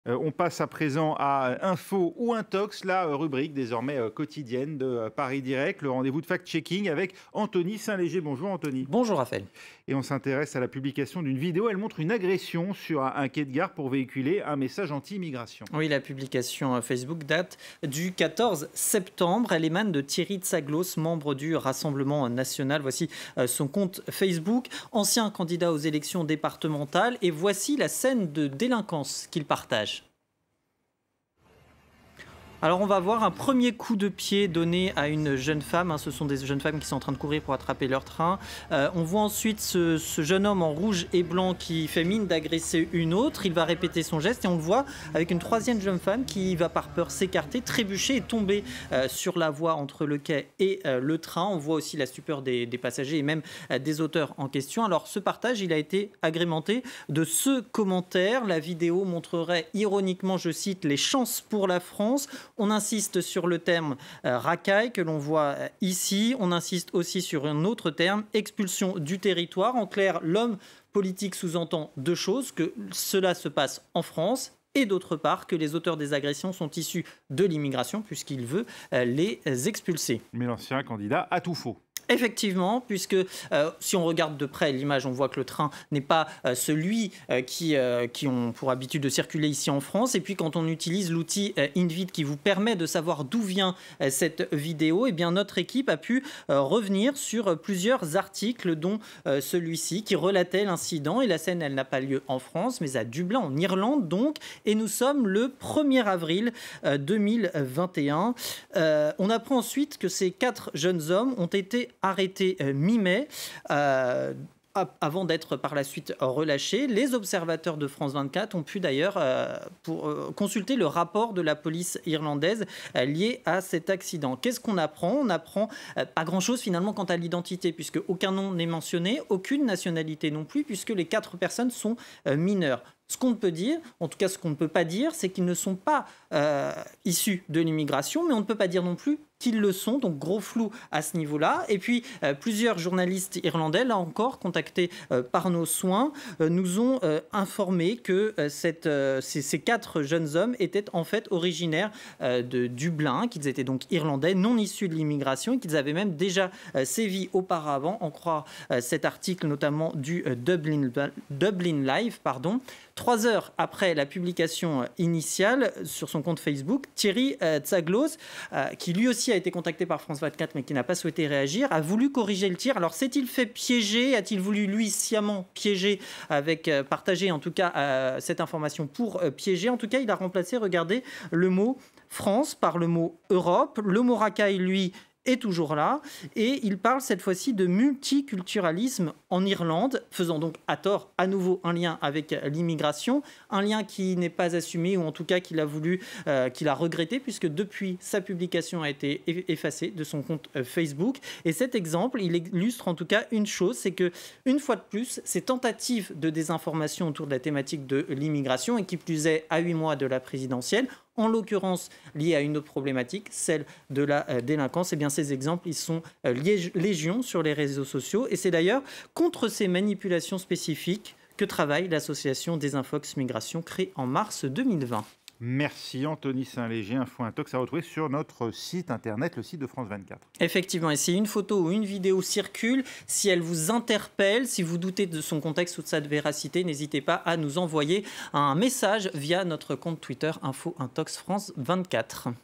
On passe à présent à Info ou Intox, la rubrique désormais quotidienne de Paris Direct, le rendez-vous de fact-checking avec Anthony Saint-Léger. Bonjour Anthony. Bonjour Raphaël. Et on s'intéresse à la publication d'une vidéo. Elle montre une agression sur un quai de gare pour véhiculer un message anti-immigration. Oui, la publication Facebook date du 14 septembre. Elle émane de Thierry Tsaglos, membre du Rassemblement national. Voici son compte Facebook, ancien candidat aux élections départementales. Et voici la scène de délinquance qu'il partage. Alors on va voir un premier coup de pied donné à une jeune femme. Ce sont des jeunes femmes qui sont en train de courir pour attraper leur train. On voit ensuite ce jeune homme en rouge et blanc qui fait mine d'agresser une autre. Il va répéter son geste et on le voit avec une troisième jeune femme qui va par peur s'écarter, trébucher et tomber sur la voie entre le quai et le train. On voit aussi la stupeur des passagers et même des auteurs en question. Alors ce partage, il a été agrémenté de ce commentaire. La vidéo montrerait ironiquement, je cite, les chances pour la France. On insiste sur le terme racaille que l'on voit ici. On insiste aussi sur un autre terme, expulsion du territoire. En clair, l'homme politique sous-entend deux choses, que cela se passe en France et d'autre part que les auteurs des agressions sont issus de l'immigration puisqu'il veut les expulser. Mais l'ancien candidat a tout faux. Effectivement, puisque si on regarde de près l'image, on voit que le train n'est pas celui qui ont pour habitude de circuler ici en France. Et puis quand on utilise l'outil Invid qui vous permet de savoir d'où vient cette vidéo, eh bien, notre équipe a pu revenir sur plusieurs articles, dont celui-ci qui relatait l'incident. Et la scène, elle n'a pas lieu en France, mais à Dublin, en Irlande donc. Et nous sommes le 1er avril 2021. On apprend ensuite que ces 4 jeunes hommes ont été arrêté mi-mai. Avant d'être par la suite relâchés. Les observateurs de France 24 ont pu d'ailleurs consulter le rapport de la police irlandaise lié à cet accident. Qu'est-ce qu'on apprend ? On apprend pas grand-chose finalement quant à l'identité, puisque aucun nom n'est mentionné, aucune nationalité non plus, puisque les 4 personnes sont mineures. Ce qu'on peut dire, en tout cas ce qu'on ne peut pas dire, c'est qu'ils ne sont pas issus de l'immigration, mais on ne peut pas dire non plus qu'ils le sont, donc gros flou à ce niveau-là. Et puis, plusieurs journalistes irlandais, là encore, contactés par nos soins, nous ont informé que ces 4 jeunes hommes étaient en fait originaires de Dublin, qu'ils étaient donc irlandais, non issus de l'immigration, et qu'ils avaient même déjà sévi auparavant, en croire cet article notamment du Dublin Live, 3 heures après la publication initiale sur son compte Facebook, Thierry Tsaglos, qui lui aussi a été contacté par France 24 mais qui n'a pas souhaité réagir, a voulu corriger le tir. Alors s'est-il fait piéger ? A-t-il voulu lui sciemment piéger partager en tout cas cette information pour piéger ? En tout cas, il a remplacé, regardez, le mot France par le mot Europe. Le mot racaille, lui, est toujours là, et il parle cette fois-ci de multiculturalisme en Irlande, faisant donc à tort à nouveau un lien avec l'immigration, un lien qui n'est pas assumé, ou en tout cas qu'il a regretté, puisque depuis sa publication a été effacée de son compte Facebook. Et cet exemple, il illustre en tout cas une chose, c'est que une fois de plus, ces tentatives de désinformation autour de la thématique de l'immigration, et qui plus est à 8 mois de la présidentielle, en l'occurrence liée à une autre problématique, celle de la délinquance, et bien ces exemples, ils sont légion sur les réseaux sociaux. Et c'est d'ailleurs contre ces manipulations spécifiques que travaille l'association Desinfox Migration, créée en mars 2020. Merci Anthony Saint-Léger. Info Intox à retrouver sur notre site internet, le site de France 24. Effectivement, et si une photo ou une vidéo circule, si elle vous interpelle, si vous doutez de son contexte ou de sa véracité, n'hésitez pas à nous envoyer un message via notre compte Twitter Info Intox France 24.